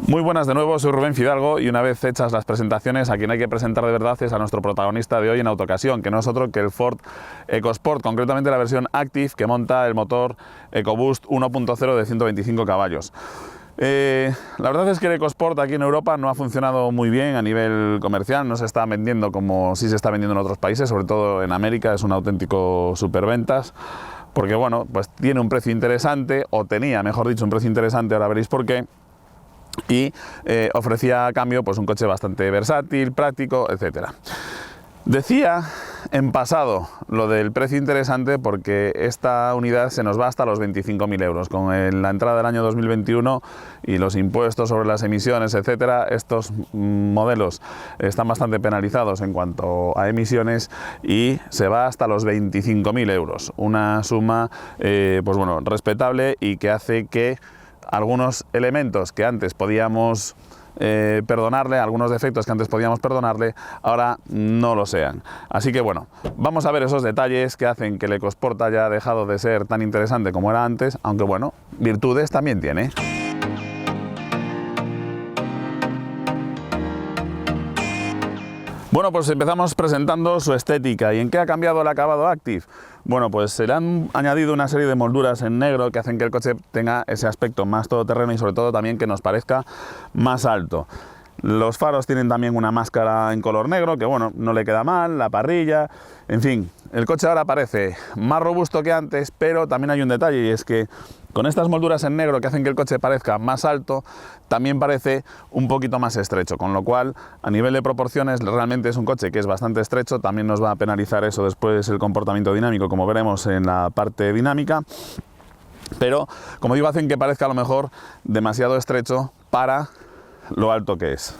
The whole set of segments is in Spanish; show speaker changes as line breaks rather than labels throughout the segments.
Muy buenas de nuevo, soy Rubén Fidalgo y una vez hechas las presentaciones, a quien hay que presentar de verdad es a nuestro protagonista de hoy en Autocasión, que no es otro que el Ford EcoSport, concretamente la versión Active que monta el motor EcoBoost 1.0 de 125 caballos. La verdad es que el EcoSport aquí en Europa no ha funcionado muy bien a nivel comercial, no se está vendiendo como sí se está vendiendo en otros países, sobre todo en América es un auténtico superventas, porque bueno, pues tiene un precio interesante, o tenía, mejor dicho, un precio interesante, ahora veréis por qué. Y ofrecía a cambio pues un coche bastante versátil, práctico, etcétera. Decía en pasado lo del precio interesante porque esta unidad se nos va hasta los 25.000 euros. Con la entrada del año 2021 y los impuestos sobre las emisiones, etcétera, estos modelos están bastante penalizados en cuanto a emisiones y se va hasta los 25.000 euros. Una suma pues bueno, respetable y que hace que algunos elementos que antes podíamos perdonarle, algunos defectos que antes podíamos perdonarle, ahora no lo sean. Así que bueno, vamos a ver esos detalles que hacen que el EcoSport haya dejado de ser tan interesante como era antes, aunque bueno, virtudes también tiene. Bueno, pues empezamos presentando su estética. ¿Y en qué ha cambiado el acabado Active? Bueno, pues se le han añadido una serie de molduras en negro que hacen que el coche tenga ese aspecto más todoterreno y sobre todo también que nos parezca más alto. Los faros tienen también una máscara en color negro que bueno, no le queda mal, la parrilla, en fin, el coche ahora parece más robusto que antes, pero también hay un detalle y es que con estas molduras en negro que hacen que el coche parezca más alto, también parece un poquito más estrecho, con lo cual a nivel de proporciones realmente es un coche que es bastante estrecho, también nos va a penalizar eso después el comportamiento dinámico, como veremos en la parte dinámica, pero como digo, hacen que parezca a lo mejor demasiado estrecho para lo alto que es.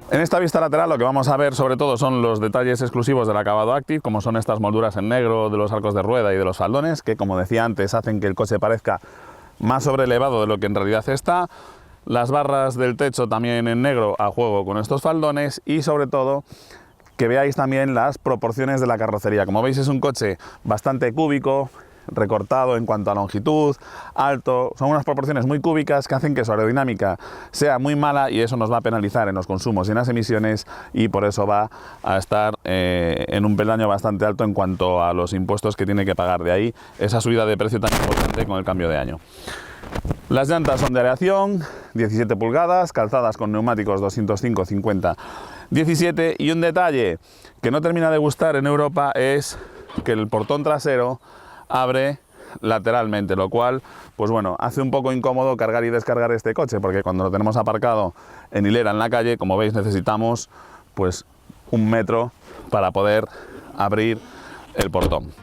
En esta vista lateral lo que vamos a ver sobre todo son los detalles exclusivos del acabado Active, como son estas molduras en negro de los arcos de rueda y de los faldones, que como decía antes hacen que el coche parezca más sobrelevado de lo que en realidad está, las barras del techo también en negro a juego con estos faldones y sobre todo que veáis también las proporciones de la carrocería. Como veis es un coche bastante cúbico, recortado en cuanto a longitud, alto, son unas proporciones muy cúbicas que hacen que su aerodinámica sea muy mala y eso nos va a penalizar en los consumos y en las emisiones y por eso va a estar en un peldaño bastante alto en cuanto a los impuestos que tiene que pagar. De ahí esa subida de precio tan importante con el cambio de año. Las llantas son de aleación, 17 pulgadas, calzadas con neumáticos 205, 50, 17 y un detalle que no termina de gustar en Europa es que el portón trasero abre lateralmente, lo cual pues bueno, hace un poco incómodo cargar y descargar este coche porque cuando lo tenemos aparcado en hilera en la calle, como veis necesitamos pues 1 metro para poder abrir el portón.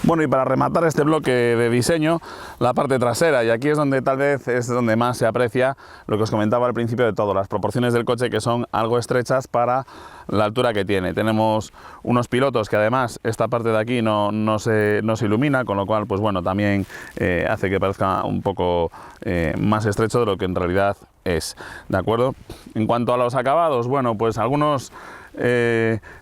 Bueno, y para rematar este bloque de diseño, la parte trasera, y aquí es donde tal vez es donde más se aprecia lo que os comentaba al principio de todo, las proporciones del coche que son algo estrechas para la altura que tiene. Tenemos unos pilotos que además esta parte de aquí no se ilumina, con lo cual pues bueno, también hace que parezca un poco más estrecho de lo que en realidad es, ¿de acuerdo? En cuanto a los acabados, bueno, pues algunos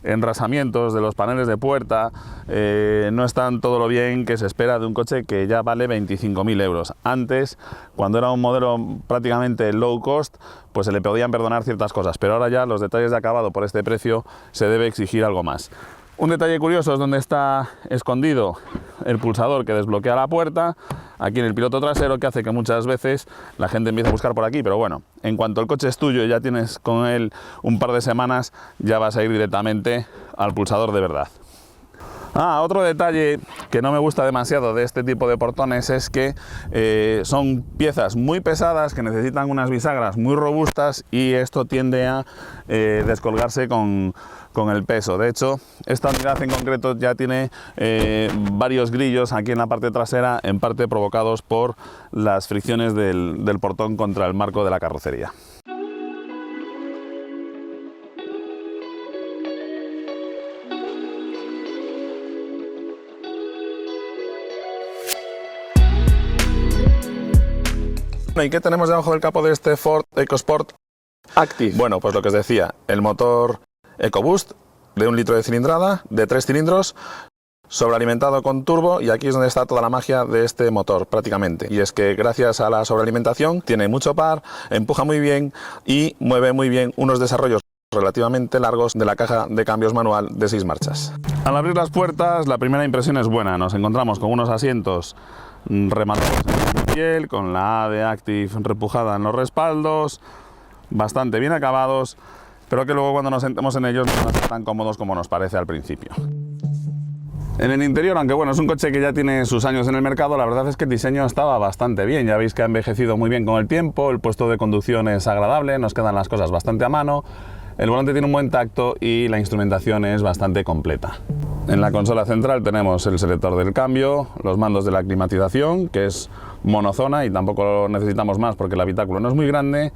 enrasamientos de los paneles de puerta no están todo lo bien que se espera de un coche que ya vale 25.000 euros. Antes, cuando era un modelo prácticamente low cost, pues se le podían perdonar ciertas cosas, pero ahora ya los detalles de acabado por este precio se debe exigir algo más. Un detalle curioso es donde está escondido el pulsador que desbloquea la puerta, aquí en el piloto trasero, que hace que muchas veces la gente empiece a buscar por aquí, pero bueno, en cuanto el coche es tuyo y ya tienes con él un par de semanas, ya vas a ir directamente al pulsador de verdad. Otro detalle que no me gusta demasiado de este tipo de portones es que son piezas muy pesadas que necesitan unas bisagras muy robustas y esto tiende a descolgarse con el peso. De hecho, esta unidad en concreto ya tiene varios grillos aquí en la parte trasera, en parte provocados por las fricciones del portón contra el marco de la carrocería. ¿Y qué tenemos debajo del capó de este Ford EcoSport Active? Bueno, pues lo que os decía, el motor EcoBoost de 1 litro de cilindrada, de 3 cilindros, sobrealimentado con turbo, y aquí es donde está toda la magia de este motor prácticamente. Y es que gracias a la sobrealimentación tiene mucho par, empuja muy bien y mueve muy bien unos desarrollos relativamente largos de la caja de cambios manual de 6 marchas. Al abrir las puertas, la primera impresión es buena. Nos encontramos con unos asientos rematados en piel, con la A de Active repujada en los respaldos, bastante bien acabados, pero que luego cuando nos sentemos en ellos no van a ser tan cómodos como nos parece al principio. En el interior, aunque bueno, es un coche que ya tiene sus años en el mercado, la verdad es que el diseño estaba bastante bien. Ya veis que ha envejecido muy bien con el tiempo, el puesto de conducción es agradable, nos quedan las cosas bastante a mano, el volante tiene un buen tacto y la instrumentación es bastante completa. En la consola central tenemos el selector del cambio, los mandos de la climatización, que es monozona y tampoco necesitamos más porque el habitáculo no es muy grande,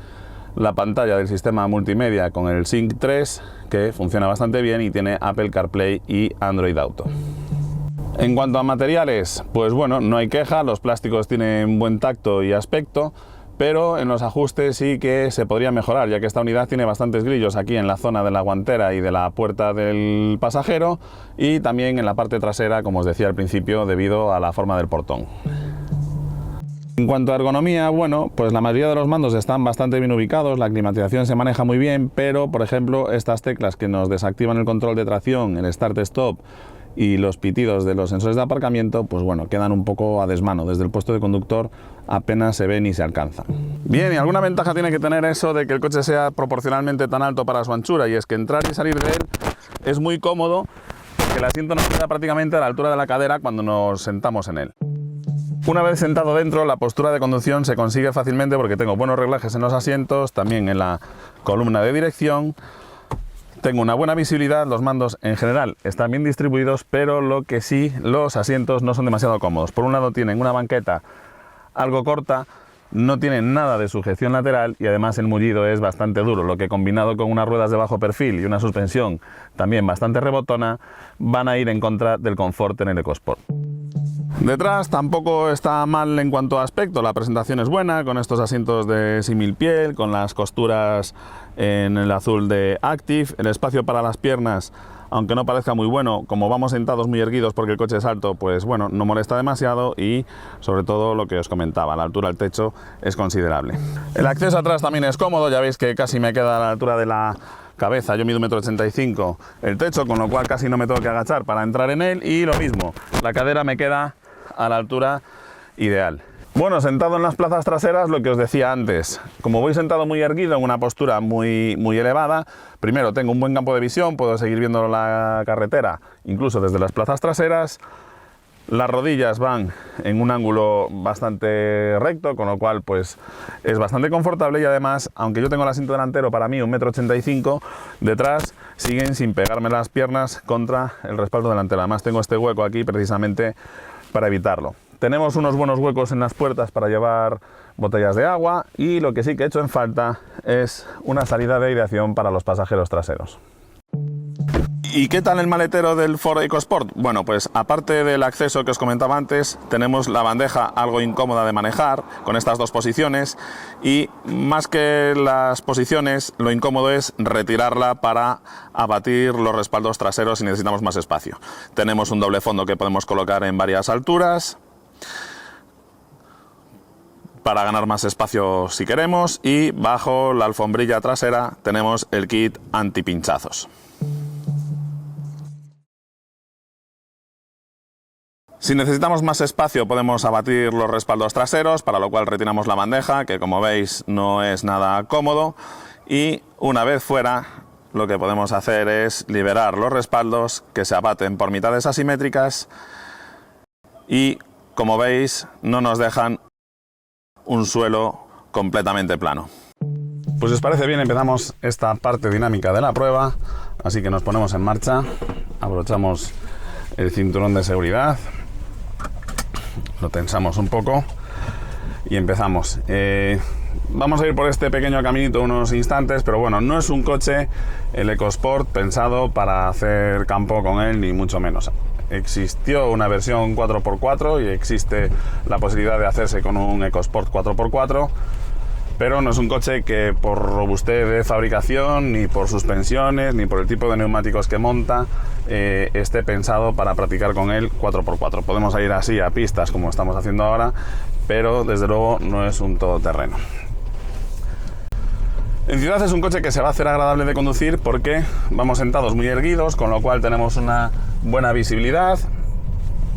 la pantalla del sistema multimedia con el Sync 3, que funciona bastante bien y tiene Apple CarPlay y Android Auto. En cuanto a materiales, pues bueno, no hay queja, los plásticos tienen buen tacto y aspecto, pero en los ajustes sí que se podría mejorar, ya que esta unidad tiene bastantes grillos aquí en la zona de la guantera y de la puerta del pasajero, y también en la parte trasera, como os decía al principio, debido a la forma del portón. En cuanto a ergonomía, bueno, pues la mayoría de los mandos están bastante bien ubicados, la climatización se maneja muy bien, pero por ejemplo estas teclas que nos desactivan el control de tracción, el Start-Stop y los pitidos de los sensores de aparcamiento, pues bueno, quedan un poco a desmano. Desde el puesto de conductor apenas se ven y se alcanzan. Bien, y alguna ventaja tiene que tener eso de que el coche sea proporcionalmente tan alto para su anchura, y es que entrar y salir de él es muy cómodo, porque el asiento nos queda prácticamente a la altura de la cadera cuando nos sentamos en él. Una vez sentado dentro, la postura de conducción se consigue fácilmente porque tengo buenos reglajes en los asientos, también en la columna de dirección. Tengo una buena visibilidad, los mandos en general están bien distribuidos, pero lo que sí, los asientos no son demasiado cómodos. Por un lado tienen una banqueta algo corta, no tienen nada de sujeción lateral y además el mullido es bastante duro, lo que combinado con unas ruedas de bajo perfil y una suspensión también bastante rebotona, van a ir en contra del confort en el EcoSport. Detrás tampoco está mal en cuanto a aspecto, la presentación es buena, con estos asientos de símil piel, con las costuras en el azul de Active, el espacio para las piernas, aunque no parezca muy bueno, como vamos sentados muy erguidos porque el coche es alto, pues bueno, no molesta demasiado, y sobre todo lo que os comentaba, la altura del techo es considerable. El acceso atrás también es cómodo, ya veis que casi me queda a la altura de la cabeza, yo mido 1,85 m el techo, con lo cual casi no me tengo que agachar para entrar en él, y lo mismo, la cadera me queda a la altura ideal. Bueno, sentado en las plazas traseras, lo que os decía antes, como voy sentado muy erguido en una postura muy elevada, primero tengo un buen campo de visión, puedo seguir viendo la carretera incluso desde las plazas traseras, las rodillas van en un ángulo bastante recto, con lo cual pues es bastante confortable, y además, aunque yo tengo el asiento delantero para mí 1,85 m, detrás siguen sin pegarme las piernas contra el respaldo delantero. Además tengo este hueco aquí precisamente para evitarlo. Tenemos unos buenos huecos en las puertas para llevar botellas de agua, y lo que sí que he hecho en falta es una salida de aireación para los pasajeros traseros. ¿Y qué tal el maletero del Ford EcoSport? Bueno, pues aparte del acceso que os comentaba antes, tenemos la bandeja algo incómoda de manejar con estas dos posiciones, y más que las posiciones, lo incómodo es retirarla para abatir los respaldos traseros si necesitamos más espacio. Tenemos un doble fondo que podemos colocar en varias alturas para ganar más espacio si queremos, y bajo la alfombrilla trasera tenemos el kit antipinchazos. Si necesitamos más espacio podemos abatir los respaldos traseros, para lo cual retiramos la bandeja, que como veis no es nada cómodo, y una vez fuera lo que podemos hacer es liberar los respaldos que se abaten por mitades asimétricas y, como veis, no nos dejan un suelo completamente plano. Pues si os parece bien, empezamos esta parte dinámica de la prueba, así que nos ponemos en marcha, abrochamos el cinturón de seguridad, lo tensamos un poco y empezamos. Vamos a ir por este pequeño caminito unos instantes, pero bueno, no es un coche, el EcoSport, pensado para hacer campo con él, ni mucho menos. Existió una versión 4x4 y existe la posibilidad de hacerse con un EcoSport 4x4, pero no es un coche que por robustez de fabricación, ni por suspensiones, ni por el tipo de neumáticos que monta, esté pensado para practicar con él 4x4. Podemos ir así a pistas como estamos haciendo ahora, pero desde luego no es un todoterreno. En ciudad es un coche que se va a hacer agradable de conducir porque vamos sentados muy erguidos, con lo cual tenemos una buena visibilidad,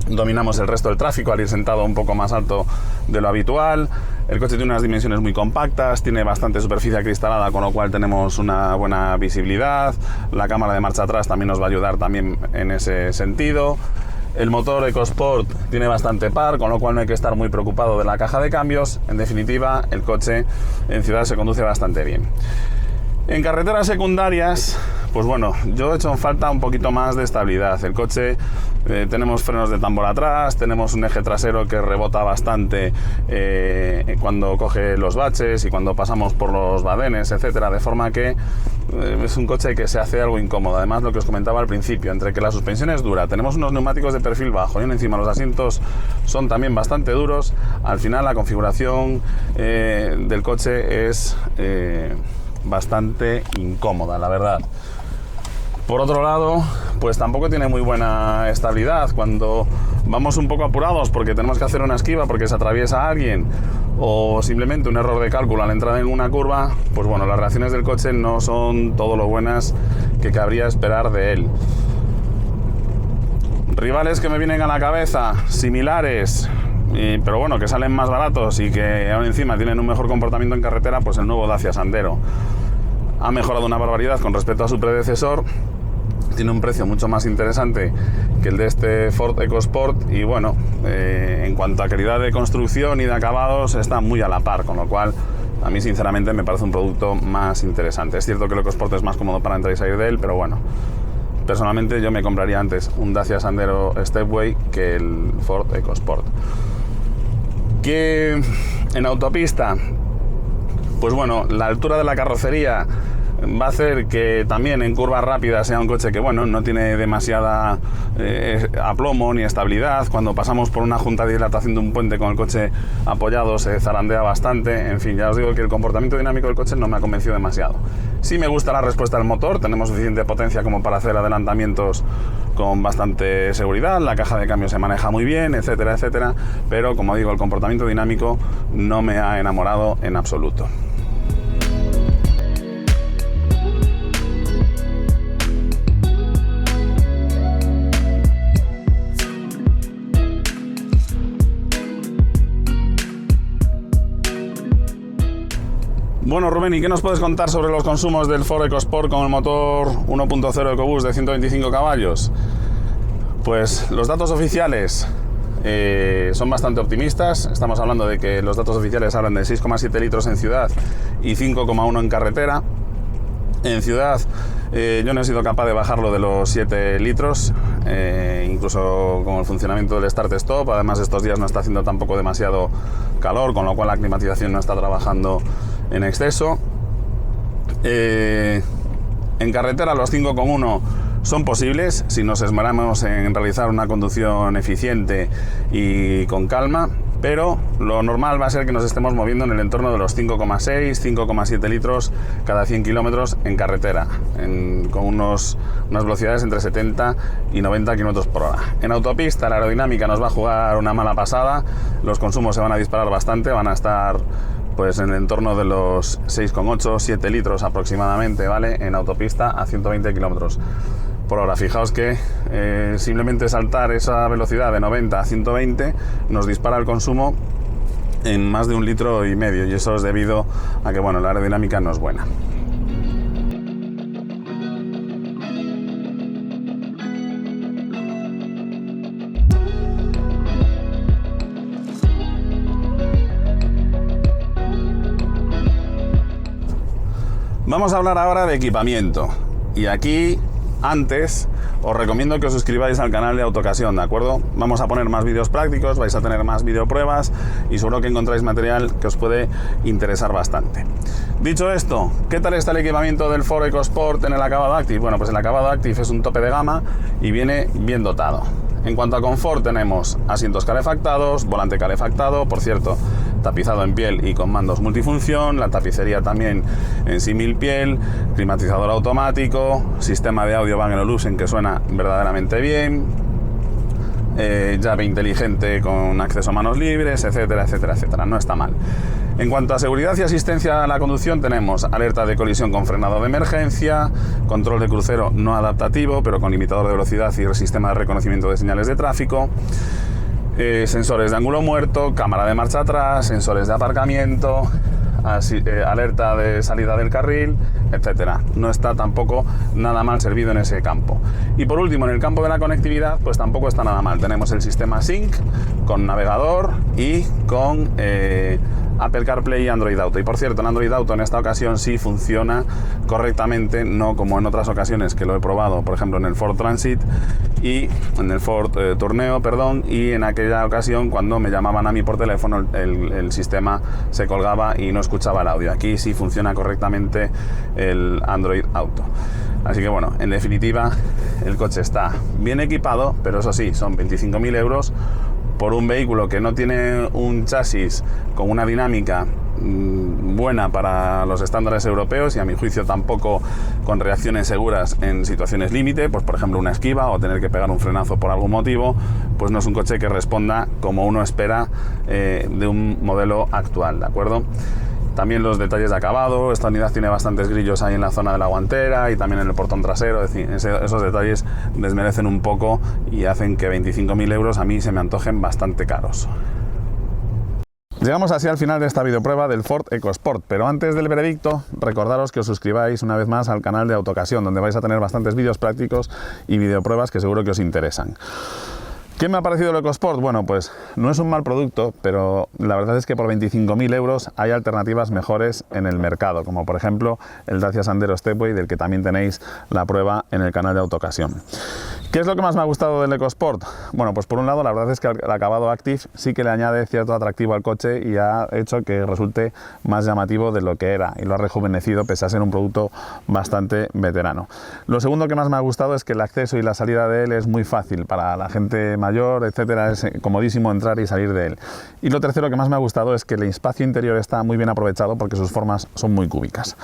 dominamos el resto del tráfico al ir sentado un poco más alto de lo habitual. El coche tiene unas dimensiones muy compactas, tiene bastante superficie acristalada, con lo cual tenemos una buena visibilidad. La cámara de marcha atrás también nos va a ayudar también en ese sentido. El motor EcoSport tiene bastante par, con lo cual no hay que estar muy preocupado de la caja de cambios. En definitiva, el coche en ciudad se conduce bastante bien. En carreteras secundarias, pues bueno, yo he hecho en falta un poquito más de estabilidad. El coche, tenemos frenos de tambor atrás, tenemos un eje trasero que rebota bastante cuando coge los baches y cuando pasamos por los badenes, etcétera, de forma que es un coche que se hace algo incómodo. Además, lo que os comentaba al principio, entre que la suspensión es dura, tenemos unos neumáticos de perfil bajo y encima los asientos son también bastante duros, al final la configuración del coche es bastante incómoda, la verdad. Por otro lado, pues tampoco tiene muy buena estabilidad. Cuando vamos un poco apurados porque tenemos que hacer una esquiva porque se atraviesa alguien, o simplemente un error de cálculo al entrar en una curva, pues bueno, las reacciones del coche no son todo lo buenas que cabría esperar de él. Rivales que me vienen a la cabeza, similares, pero bueno, que salen más baratos y que aún encima tienen un mejor comportamiento en carretera, pues el nuevo Dacia Sandero. Ha mejorado una barbaridad con respecto a su predecesor, tiene un precio mucho más interesante que el de este Ford EcoSport y bueno, en cuanto a calidad de construcción y de acabados está muy a la par, con lo cual a mí sinceramente me parece un producto más interesante. Es cierto que el EcoSport es más cómodo para entrar y salir de él, pero bueno, personalmente yo me compraría antes un Dacia Sandero Stepway que el Ford EcoSport. Que en autopista, pues bueno, la altura de la carrocería va a hacer que también en curvas rápidas sea un coche que bueno, no tiene demasiada aplomo ni estabilidad. Cuando pasamos por una junta de dilatación de un puente con el coche apoyado se zarandea bastante. En fin, ya os digo que el comportamiento dinámico del coche no me ha convencido demasiado. Sí me gusta la respuesta del motor, tenemos suficiente potencia como para hacer adelantamientos con bastante seguridad, la caja de cambios se maneja muy bien, etcétera, etcétera, pero como digo, el comportamiento dinámico no me ha enamorado en absoluto. Bueno, Rubén, ¿y qué nos puedes contar sobre los consumos del Ford EcoSport con el motor 1.0 EcoBoost de 125 caballos? Pues los datos oficiales son bastante optimistas. Estamos hablando de que los datos oficiales hablan de 6,7 litros en ciudad y 5,1 en carretera. En ciudad yo no he sido capaz de bajarlo de los 7 litros, incluso con el funcionamiento del start-stop. Además, estos días no está haciendo tampoco demasiado calor, con lo cual la climatización no está trabajando en exceso. En carretera los 5,1 son posibles si nos esmeramos en realizar una conducción eficiente y con calma, pero lo normal va a ser que nos estemos moviendo en el entorno de los 5,6, 5,7 litros cada 100 kilómetros en carretera, con unas velocidades entre 70 y 90 kilómetros por hora. En autopista la aerodinámica nos va a jugar una mala pasada, los consumos se van a disparar bastante, van a estar pues en el entorno de los 6,8, 7 litros aproximadamente, ¿vale? En autopista a 120 kilómetros por hora. Fijaos que simplemente saltar esa velocidad de 90 a 120 nos dispara el consumo en más de 1,5 litros y eso es debido a que bueno, la aerodinámica no es buena. Vamos a hablar ahora de equipamiento. Y aquí, antes, os recomiendo que os suscribáis al canal de Autocasión, ¿de acuerdo? Vamos a poner más vídeos prácticos, vais a tener más videopruebas y seguro que encontráis material que os puede interesar bastante. Dicho esto, ¿qué tal está el equipamiento del Ford EcoSport en el acabado Active? Bueno, pues el acabado Active es un tope de gama y viene bien dotado. En cuanto a confort, tenemos asientos calefactados, volante calefactado, por cierto, tapizado en piel y con mandos multifunción, la tapicería también en símil piel, climatizador automático, sistema de audio Bang & Olufsen que suena verdaderamente bien, llave inteligente con acceso a manos libres, etcétera, etcétera, etcétera. No está mal. En cuanto a seguridad y asistencia a la conducción, tenemos alerta de colisión con frenado de emergencia, control de crucero no adaptativo, pero con limitador de velocidad y sistema de reconocimiento de señales de tráfico, sensores de ángulo muerto, cámara de marcha atrás, sensores de aparcamiento, alerta de salida del carril, etcétera. No está tampoco nada mal servido en ese campo. Y por último, en el campo de la conectividad, pues tampoco está nada mal. Tenemos el sistema Sync con navegador y con Apple CarPlay y Android Auto. Y por cierto, en Android Auto en esta ocasión sí funciona correctamente, no como en otras ocasiones que lo he probado, por ejemplo en el Ford Transit y en el Ford Tourneo, perdón, y en aquella ocasión cuando me llamaban a mí por teléfono el sistema se colgaba y no escuchaba el audio. Aquí sí funciona correctamente el Android Auto. Así que bueno, en definitiva, el coche está bien equipado, pero eso sí, son 25.000 euros por un vehículo que no tiene un chasis con una dinámica buena para los estándares europeos y a mi juicio tampoco con reacciones seguras en situaciones límite, pues por ejemplo una esquiva o tener que pegar un frenazo por algún motivo, pues no es un coche que responda como uno espera de un modelo actual, ¿de acuerdo? También los detalles de acabado, esta unidad tiene bastantes grillos ahí en la zona de la guantera y también en el portón trasero, es decir, esos detalles desmerecen un poco y hacen que 25.000 euros a mí se me antojen bastante caros. Llegamos así al final de esta videoprueba del Ford EcoSport, pero antes del veredicto, recordaros que os suscribáis una vez más al canal de Autocasión, donde vais a tener bastantes vídeos prácticos y videopruebas que seguro que os interesan. ¿Qué me ha parecido el EcoSport? Bueno, pues no es un mal producto, pero la verdad es que por 25.000 euros hay alternativas mejores en el mercado, como por ejemplo el Dacia Sandero Stepway, del que también tenéis la prueba en el canal de Autocasión. ¿Qué es lo que más me ha gustado del EcoSport? Bueno, pues por un lado la verdad es que el acabado Active sí que le añade cierto atractivo al coche y ha hecho que resulte más llamativo de lo que era y lo ha rejuvenecido pese a ser un producto bastante veterano. Lo segundo que más me ha gustado es que el acceso y la salida de él es muy fácil para la gente mayor, etcétera, es comodísimo entrar y salir de él. Y lo tercero que más me ha gustado es que el espacio interior está muy bien aprovechado porque sus formas son muy cúbicas.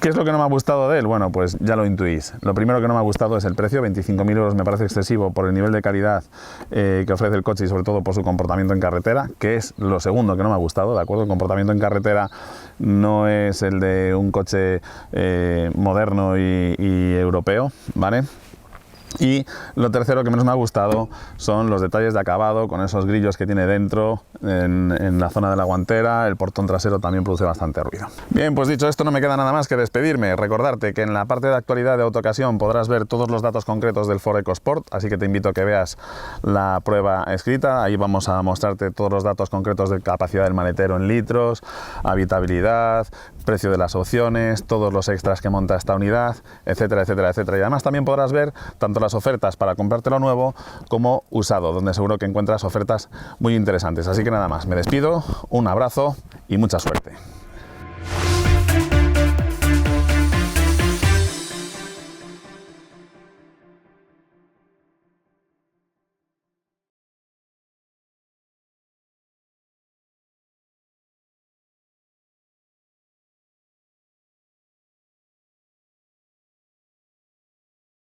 ¿Qué es lo que no me ha gustado de él? Bueno, pues ya lo intuís. Lo primero que no me ha gustado es el precio, 25.000 euros me parece excesivo por el nivel de calidad que ofrece el coche y sobre todo por su comportamiento en carretera, que es lo segundo que no me ha gustado, ¿de acuerdo? El comportamiento en carretera no es el de un coche moderno y europeo, ¿vale? Y lo tercero que menos me ha gustado son los detalles de acabado con esos grillos que tiene dentro en la zona de la guantera. El portón trasero también produce bastante ruido. Bien, pues dicho esto no me queda nada más que despedirme. Recordarte que en la parte de actualidad de Autocasión podrás ver todos los datos concretos del Ford EcoSport, así que te invito a que veas la prueba escrita. Ahí vamos a mostrarte todos los datos concretos de capacidad del maletero en litros, habitabilidad, precio de las opciones, todos los extras que monta esta unidad, etcétera, etcétera, etcétera. Y además también podrás ver tanto las ofertas para comprártelo nuevo como usado, donde seguro que encuentras ofertas muy interesantes. Así que nada más, me despido, un abrazo y mucha suerte.